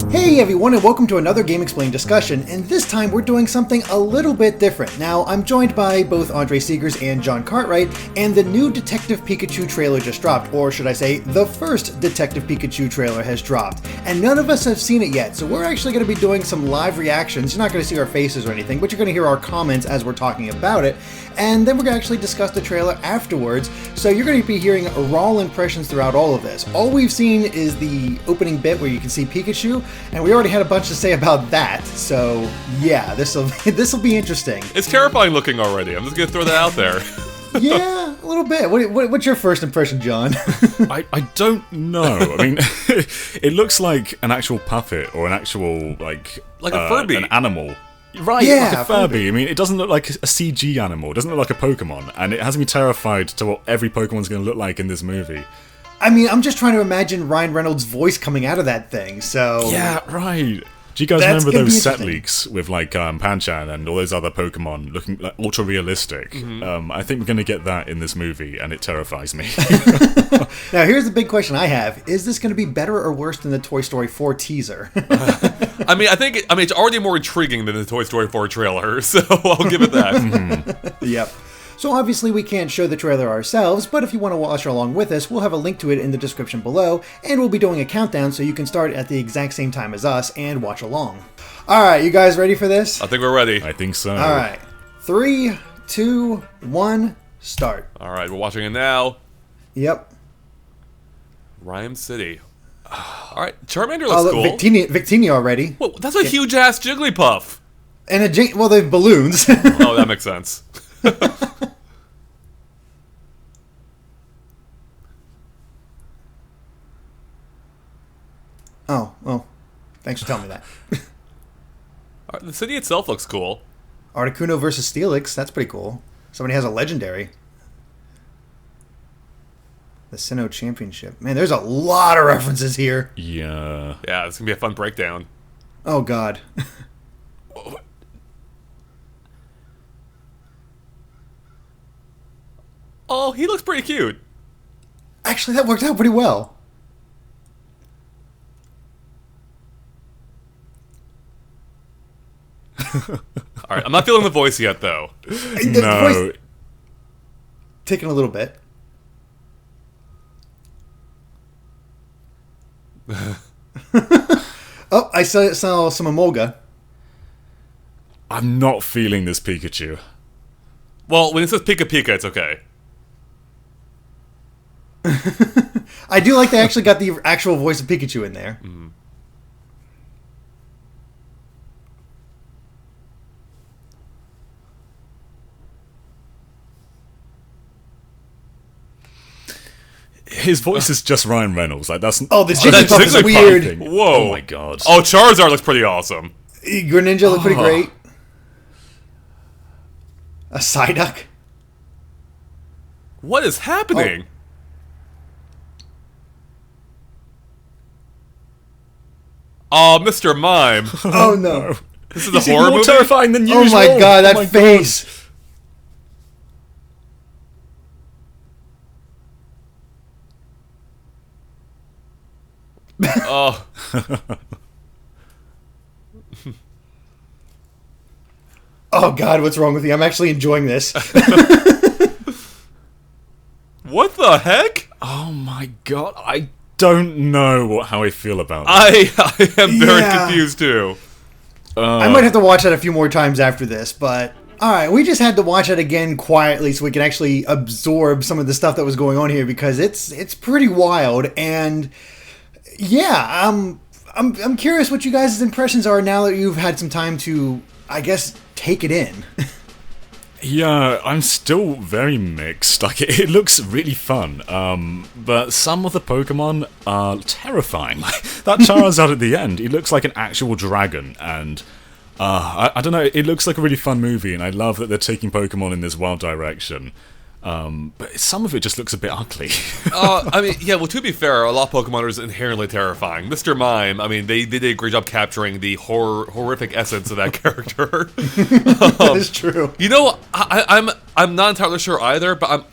Hey everyone, and welcome to another GameXplain discussion, and this time we're doing something a little bit different. Now, I'm joined by both Andre Seegers and John Cartwright, and the new Detective Pikachu trailer just dropped, or should I say, the first Detective Pikachu trailer has dropped, and none of us have seen it yet, so we're actually going to be doing some live reactions. You're not going to see our faces or anything, but you're going to hear our comments as we're talking about it, and then we're going to actually discuss the trailer afterwards, so you're going to be hearing raw impressions throughout all of this. All we've seen is the opening bit where you can see Pikachu, and we already had a bunch to say about that, so yeah, this'll be interesting. It's terrifying looking already. I'm just gonna throw that out there. Yeah, a little bit. What's your first impression, John? I don't know. I mean, it looks like an actual puppet or an actual like a Furby, an animal. Right, yeah, like a Furby. I mean, it doesn't look like a CG animal. It doesn't look like a Pokemon, and it has me terrified to what every Pokemon's going to look like in this movie. I mean, I'm just trying to imagine Ryan Reynolds' voice coming out of that thing, so... Yeah, right. Do you guys remember those set leaks with, like, Panchan and all those other Pokemon looking like ultra-realistic? Mm-hmm. I think we're going to get that in this movie, and it terrifies me. Now, here's the big question I have. Is this going to be better or worse than the Toy Story 4 teaser? I mean, it's already more intriguing than the Toy Story 4 trailer, so I'll give it that. Yep. So obviously we can't show the trailer ourselves, but if you want to watch along with us, we'll have a link to it in the description below, and we'll be doing a countdown so you can start at the exact same time as us and watch along. Alright, you guys ready for this? I think we're ready. I think so. Alright. 3, 2, 1, start. Alright, we're watching it now. Yep. Rhyme City. Alright, Charmander looks cool. Victini already. Whoa, that's a huge-ass Jigglypuff. And well, they're balloons. Oh, that makes sense. Oh, well, thanks for telling me that. The city itself looks cool. Articuno versus Steelix, that's pretty cool. Somebody has a legendary. The Sinnoh Championship. Man, there's a lot of references here. Yeah. Yeah, it's gonna be a fun breakdown. Oh, God. Oh, he looks pretty cute. Actually, that worked out pretty well. Alright, I'm not feeling the voice yet, though. No. Taking a little bit. Oh, I saw some Emolga. I'm not feeling this Pikachu. Well, when it says Pika Pika, it's okay. I do like they actually got the actual voice of Pikachu in there. Mm-hmm. His voice is just Ryan Reynolds. Like that's. Oh, the Jigglypuff is weird. Whoa! Oh my god! Oh, Charizard looks pretty awesome. Greninja looked pretty great. A Psyduck. What is happening? Oh, Mr. Mime. Oh no! This is a horror movie. Terrifying than usual. Oh my god, that face! Oh. Oh god, what's wrong with me? I'm actually enjoying this. What the heck? Oh my god! I don't know how I feel about that. I am very confused too. I might have to watch that a few more times after this, but alright, we just had to watch it again quietly so we can actually absorb some of the stuff that was going on here because it's pretty wild, and yeah, I'm curious what you guys' impressions are now that you've had some time to, I guess, take it in. Yeah, I'm still very mixed. Like, it looks really fun, but some of the Pokemon are terrifying. Like, that Charizard at the end, he looks like an actual dragon, and I don't know, it looks like a really fun movie, and I love that they're taking Pokemon in this wild direction. But some of it just looks a bit ugly. I mean, yeah, well, to be fair, a lot of Pokemon are inherently terrifying. Mr. Mime, I mean, they did a great job capturing the horrific essence of that character. That is true. You know, I'm not entirely sure either, but I'm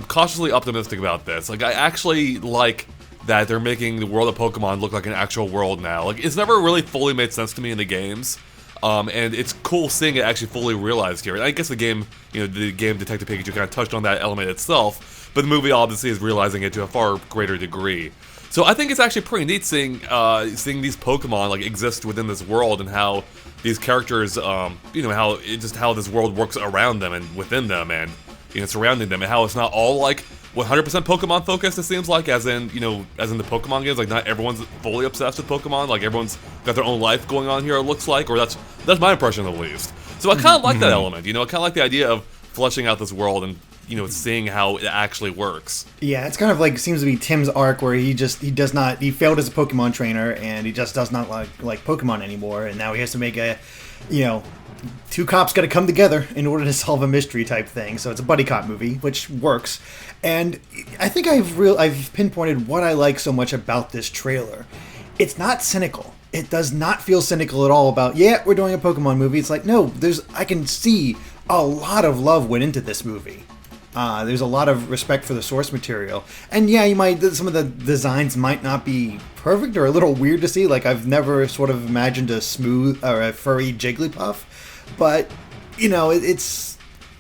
cautiously optimistic about this. Like, I actually like that they're making the world of Pokemon look like an actual world now. Like, it's never really fully made sense to me in the games. And it's cool seeing it actually fully realized here. And I guess the game Detective Pikachu kind of touched on that element itself, but the movie obviously is realizing it to a far greater degree. So I think it's actually pretty neat seeing these Pokemon like exist within this world, and how these characters, how this world works around them and within them, and surrounding them, and how it's not all like 100% Pokemon focused. It seems like, as in the Pokemon games, like not everyone's fully obsessed with Pokemon. Like everyone's got their own life going on here. It looks like, or that's my impression at least. So I kind of like that element. I kind of like the idea of fleshing out this world and seeing how it actually works. Yeah, it's kind of like, seems to be Tim's arc, where he failed as a Pokemon trainer, and he just does not like Pokemon anymore, and now he has to make two cops got to come together in order to solve a mystery type thing. So it's a buddy cop movie, which works. And I think I've pinpointed what I like so much about this trailer. It's not cynical. It does not feel cynical at all about, we're doing a Pokemon movie. It's like, no, I can see a lot of love went into this movie. There's a lot of respect for the source material. And some of the designs might not be perfect or a little weird to see. Like, I've never sort of imagined a smooth or a furry Jigglypuff. But,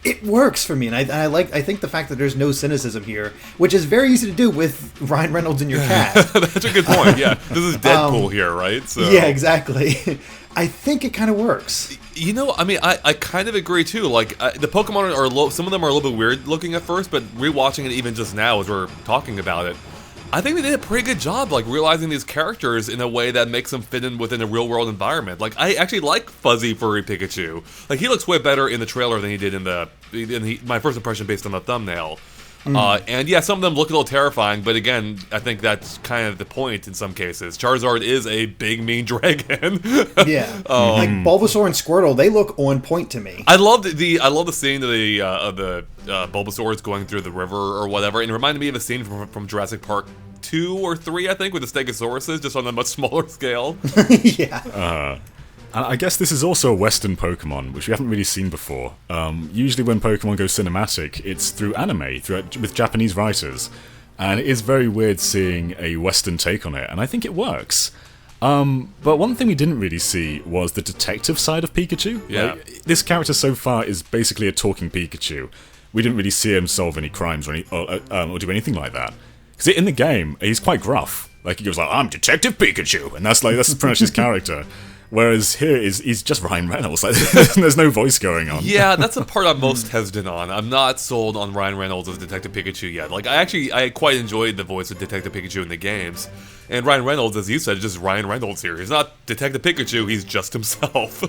it works for me. And I think the fact that there's no cynicism here, which is very easy to do with Ryan Reynolds in your cast. That's a good point, yeah. This is Deadpool here, right? So. Yeah, exactly. I think it kind of works. I kind of agree too. Like, the Pokemon are some of them are a little bit weird looking at first, but rewatching it even just now as we're talking about it, I think they did a pretty good job, like, realizing these characters in a way that makes them fit in within a real world environment. Like, I actually like fuzzy furry Pikachu. Like, he looks way better in the trailer than he did in my first impression based on the thumbnail. And yeah, some of them look a little terrifying, but again, I think that's kind of the point in some cases. Charizard is a big, mean dragon. Yeah, like Bulbasaur and Squirtle, they look on point to me. I love the scene of the Bulbasaurs going through the river or whatever, and it reminded me of a scene from Jurassic Park 2 or 3, I think, with the Stegosauruses, just on a much smaller scale. Yeah. I guess this is also a Western Pokemon, which we haven't really seen before. Usually when Pokemon go cinematic, it's through anime, with Japanese writers. And it is very weird seeing a Western take on it, and I think it works. But one thing we didn't really see was the detective side of Pikachu. Yeah. This character so far is basically a talking Pikachu. We didn't really see him solve any crimes or do anything like that. Because in the game, he's quite gruff. Like, he goes like, "I'm Detective Pikachu," and that's pretty much his character. Whereas here he's just Ryan Reynolds. Like, there's no voice going on. Yeah, that's the part I'm most hesitant on. I'm not sold on Ryan Reynolds as Detective Pikachu yet. Like, I quite enjoyed the voice of Detective Pikachu in the games. And Ryan Reynolds, as you said, is just Ryan Reynolds here. He's not Detective Pikachu, he's just himself.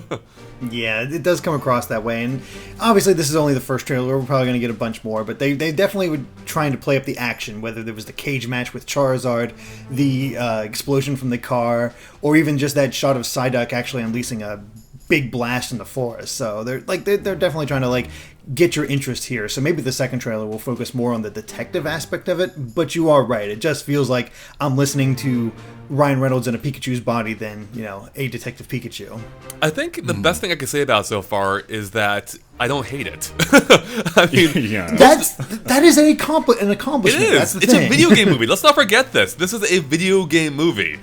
Yeah, it does come across that way. And obviously this is only the first trailer. We're probably going to get a bunch more. But they definitely were trying to play up the action, whether there was the cage match with Charizard, the explosion from the car, or even just that shot of Psyduck actually unleashing a big blast in the forest. So they're definitely trying to get your interest here. So maybe the second trailer will focus more on the detective aspect of it. But you are right. It just feels like I'm listening to Ryan Reynolds in a Pikachu's body than, a Detective Pikachu. I think the best thing I can say about it so far is that I don't hate it. I mean, Yeah. That is an accomplishment. it is. That's the It's thing. a video game movie. Let's not forget this. This is a video game movie.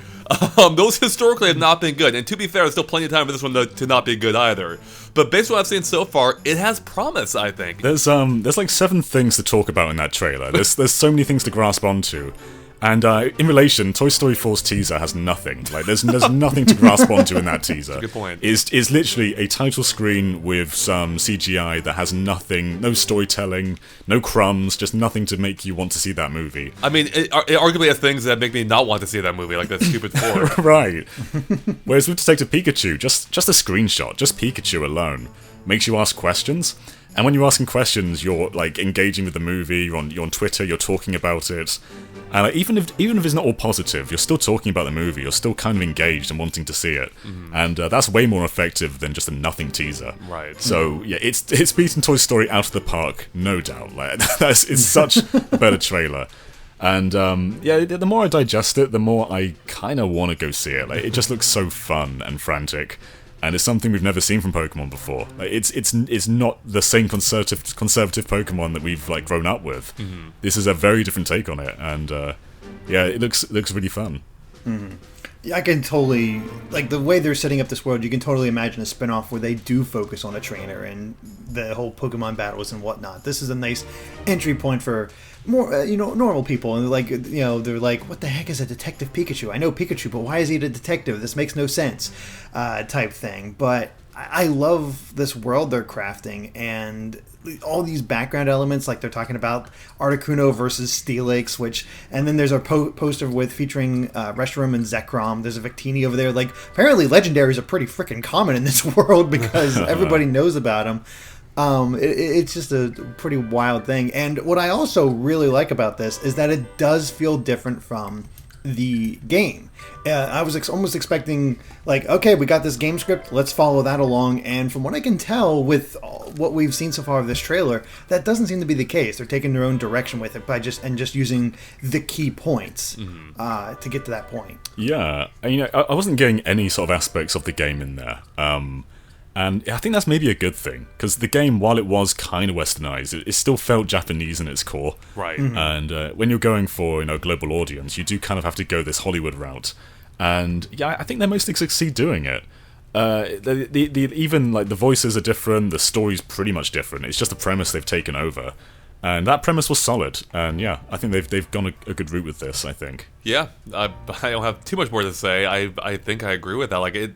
Those historically have not been good, and to be fair, there's still plenty of time for this one to not be good either. But based on what I've seen so far, it has promise, I think. There's like 7 things to talk about in that trailer. There's so many things to grasp onto. And in relation, Toy Story 4's teaser has nothing. Like, there's nothing to grasp onto in that teaser. Good point. It's literally a title screen with some CGI that has nothing, no storytelling, no crumbs, just nothing to make you want to see that movie. I mean, it arguably has things that make me not want to see that movie, like that stupid fork. Right. Whereas with Detective Pikachu, just a screenshot, just Pikachu alone, makes you ask questions. And when you're asking questions, you're engaging with the movie. You're on Twitter. You're talking about it. And even if it's not all positive, you're still talking about the movie. You're still kind of engaged and wanting to see it. Mm-hmm. And that's way more effective than just a nothing teaser. Right. So yeah, it's beaten Toy Story out of the park, no doubt. It's such a better trailer. And the more I digest it, the more I kind of want to go see it. It just looks so fun and frantic. And it's something we've never seen from Pokemon before. It's not the same conservative Pokemon that we've grown up with. Mm-hmm. This is a very different take on it, and yeah, it looks really fun. Yeah, I can totally, like, the way they're setting up this world, you can totally imagine a spin-off where they do focus on a trainer and the whole Pokemon battles and whatnot. This is a nice entry point for more, normal people. And, like, they're like, what the heck is a Detective Pikachu? I know Pikachu, but why is he a detective? This makes no sense, type thing. But I love this world they're crafting, and all these background elements, like they're talking about Articuno versus Steelix, and then there's a poster featuring Reshiram and Zekrom. There's a Victini over there. Like, apparently legendaries are pretty freaking common in this world because everybody knows about them. It's just a pretty wild thing. And what I also really like about this is that it does feel different from the game. I was almost expecting, like, okay, we got this game script, let's follow that along. And from what I can tell with what we've seen so far of this trailer, that doesn't seem to be the case. They're taking their own direction with it by just using the key points to get to that point. Yeah, I wasn't getting any sort of aspects of the game in there. And I think that's maybe a good thing, because the game, while it was kind of westernized, it still felt Japanese in its core. Right. And when you're going for a global audience, you do kind of have to go this Hollywood route. And yeah, I think they mostly succeed doing it. Even like the voices are different, the story's pretty much different. It's just the premise they've taken over. And that premise was solid, and yeah, I think they've gone a good route with this, I think. Yeah, I don't have too much more to say. I think I agree with that. Like, it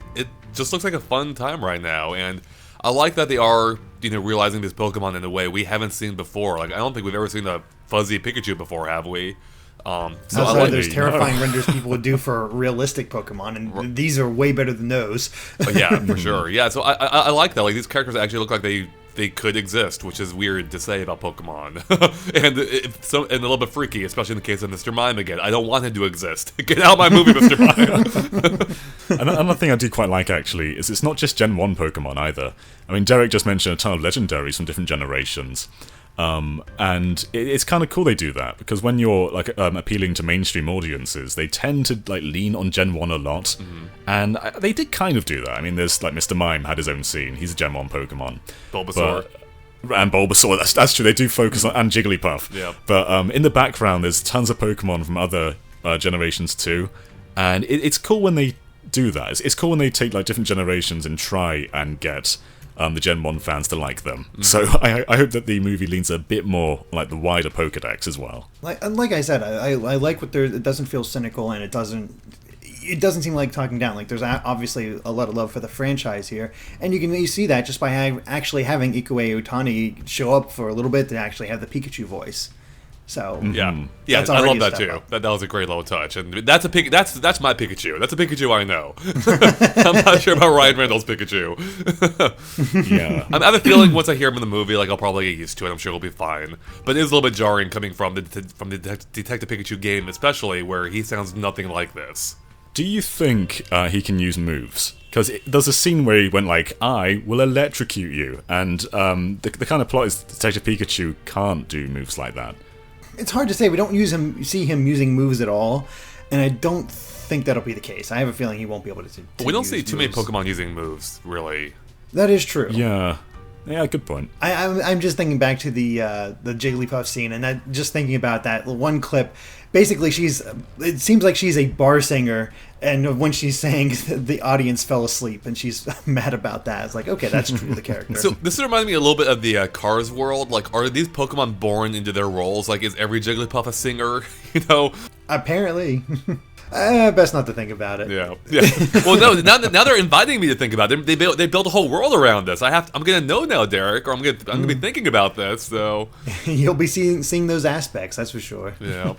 just looks like a fun time right now, and I like that they are, realizing this Pokemon in a way we haven't seen before. Like, I don't think we've ever seen a fuzzy Pikachu before, have we? So I like those terrifying renders people would do for realistic Pokemon, and these are way better than those. Yeah, for sure. Yeah, so I like that. Like, these characters actually look like they could exist, which is weird to say about Pokemon, and and a little bit freaky, especially in the case of Mr. Mime again. I don't want him to exist. Get out of my movie, Mr. Mime. Another thing I do quite like, actually, is it's not just Gen 1 Pokemon either. I mean, Derek just mentioned a ton of legendaries from different generations. And it's kind of cool they do that, because when you're appealing to mainstream audiences, they tend to lean on Gen 1 a lot, and they did kind of do that. I mean, there's Mr. Mime had his own scene. He's a Gen 1 Pokemon. Bulbasaur. And Bulbasaur, that's true, they do focus on, and Jigglypuff. Yeah. But in the background, there's tons of Pokemon from other generations too, and it's cool when they do that. It's cool when they take different generations and try and get the Gen 1 fans to like them. So I hope that the movie leans a bit more like the wider Pokedex as well. Like I said, I like what it doesn't feel cynical, and it doesn't seem like talking down. Like, there's obviously a lot of love for the franchise here, and you see that just by actually having Ikue Otani show up for a little bit to actually have the Pikachu voice. So yeah, I love that too. That was a great little touch, and that's my Pikachu. That's a Pikachu I know. I'm not sure about Ryan Reynolds' Pikachu. Yeah, I have a feeling once I hear him in the movie, I'll probably get used to it. I'm sure it'll be fine. But it is a little bit jarring coming from the Detective Pikachu game, especially where he sounds nothing like this. Do you think he can use moves? Because there's a scene where he went I will electrocute you, and the kind of plot is Detective Pikachu can't do moves like that. It's hard to say. We don't see him using moves at all, and I don't think that'll be the case. I have a feeling he won't be able to we don't see too many Pokemon using moves, really. That is true. Yeah, good point. I'm just thinking back to the Jigglypuff scene, and just thinking about that one clip. Basically, it seems like she's a bar singer, and when she's sang, the audience fell asleep, and she's mad about that. It's like, okay, that's true to the character. So this reminds me a little bit of the Cars world. Like, are these Pokemon born into their roles? Like, is every Jigglypuff a singer? Apparently. Best not to think about it. Yeah. Well, no. Now they're inviting me to think about it. They built a whole world around this. I'm gonna know now, Derek, or I'm gonna be thinking about this. So you'll be seeing those aspects. That's for sure. Yeah.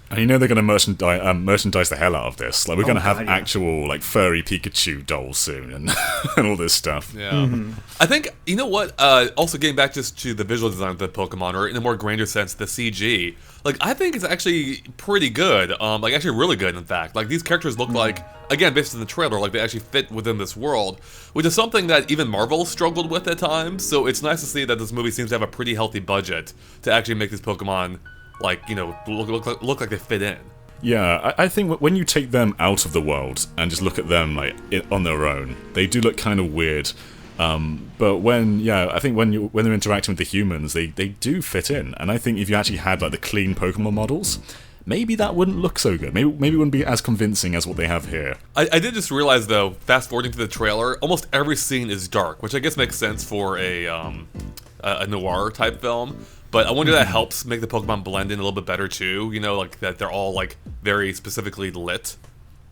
And they're going to merchandise the hell out of this. Like, we're going to have actual furry Pikachu dolls soon, and and all this stuff. Yeah. I think, you know what? Also, getting back just to the visual design of the Pokemon, or in a more grander sense, the CG. Like, I think it's actually pretty good. Actually really good, in fact. Like, these characters look like, again, based on the trailer, like they actually fit within this world, which is something that even Marvel struggled with at times. So it's nice to see that this movie seems to have a pretty healthy budget to actually make these Pokemon look like they fit in. Yeah, I think when you take them out of the world and just look at them on their own, they do look kind of weird. But when they're interacting with the humans, they do fit in. And I think if you actually had the clean Pokemon models, maybe that wouldn't look so good. Maybe it wouldn't be as convincing as what they have here. I did just realize, though, fast forwarding to the trailer, almost every scene is dark, which I guess makes sense for a noir type film. But I wonder if that helps make the Pokemon blend in a little bit better too. You know, like that they're all like very specifically lit.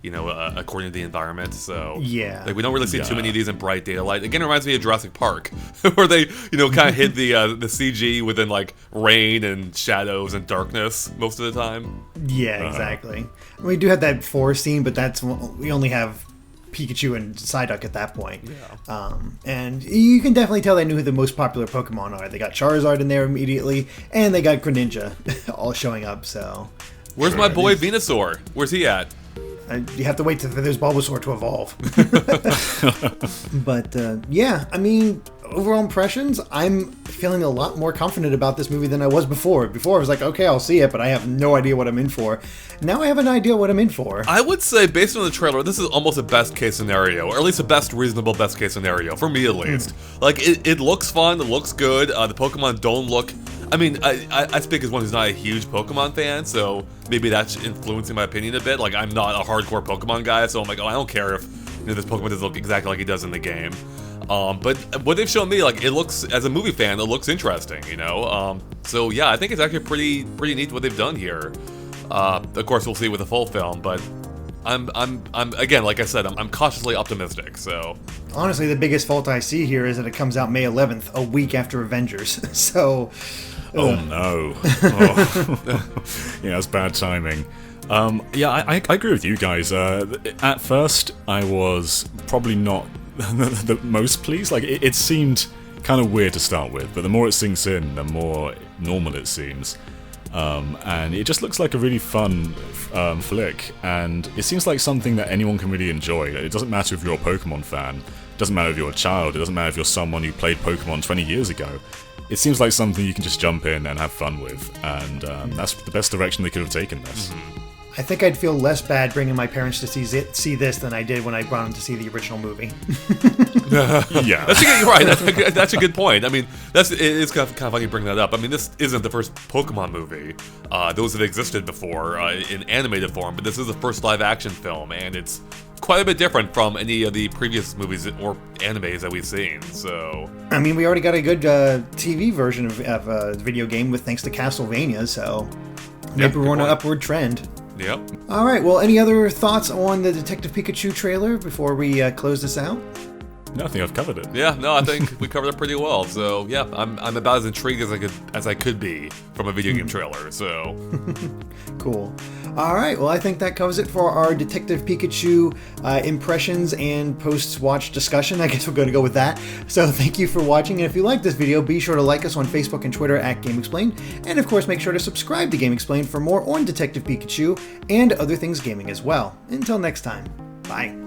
You know, according to the environment. So yeah, like we don't really see too many of these in bright daylight. Again, it reminds me of Jurassic Park, where they kind of hid the CG within like rain and shadows and darkness most of the time. Yeah, exactly. We do have that forest scene, but we only have Pikachu and Psyduck at that point. Yeah. And you can definitely tell they knew who the most popular Pokemon are. They got Charizard in there immediately, and they got Greninja all showing up. So, where's my boy Venusaur? Where's he at? You have to wait for this Bulbasaur to evolve. But yeah, I mean, overall impressions, I'm feeling a lot more confident about this movie than I was before. Before I was like, okay, I'll see it, but I have no idea what I'm in for. Now I have an idea what I'm in for. I would say, based on the trailer, this is almost a best case scenario, or at least a reasonable best case scenario, for me at least. Like, it looks fun, it looks good, the Pokemon don't look... I mean, I speak as one who's not a huge Pokemon fan, so maybe that's influencing my opinion a bit. Like, I'm not a hardcore Pokemon guy, so I'm like, oh, I don't care if this Pokemon doesn't look exactly like he does in the game. But what they've shown me, like, it looks, as a movie fan, it looks interesting, you know? So yeah, I think it's actually pretty neat what they've done here. Of course, we'll see with the full film, but I'm again, like I said, I'm cautiously optimistic, so... Honestly, the biggest fault I see here is that it comes out May 11th, a week after Avengers, so... Oh no. Oh. Yeah, that's bad timing. Yeah, I agree with you guys. At first, I was probably not the most pleased. Like, it seemed kind of weird to start with, but the more it sinks in, the more normal it seems. And it just looks like a really fun flick, and it seems like something that anyone can really enjoy. It doesn't matter if you're a Pokemon fan, it doesn't matter if you're a child, it doesn't matter if you're someone who played Pokemon 20 years ago. It seems like something you can just jump in and have fun with, and that's the best direction they could have taken this. I think I'd feel less bad bringing my parents to see this than I did when I brought them to see the original movie. Yeah, you're right. That's a good point. I mean, it's kind of funny you bring that up. I mean, this isn't the first Pokemon movie. Those have existed before in animated form, but this is the first live-action film, and it's quite a bit different from any of the previous movies or animes that we've seen. So, I mean, we already got a good TV version of the video game thanks to Castlevania, so maybe we're on an upward trend. Yep. All right. Well, any other thoughts on the Detective Pikachu trailer before we close this out? No, I think I've covered it. Yeah, no, I think we covered it pretty well. So yeah, I'm about as intrigued as I could be from a video game trailer. So cool. All right. Well, I think that covers it for our Detective Pikachu impressions and post-watch discussion. I guess we're going to go with that. So thank you for watching. And if you like this video, be sure to like us on Facebook and Twitter at GameXplain. And of course, make sure to subscribe to GameXplain for more on Detective Pikachu and other things gaming as well. Until next time. Bye.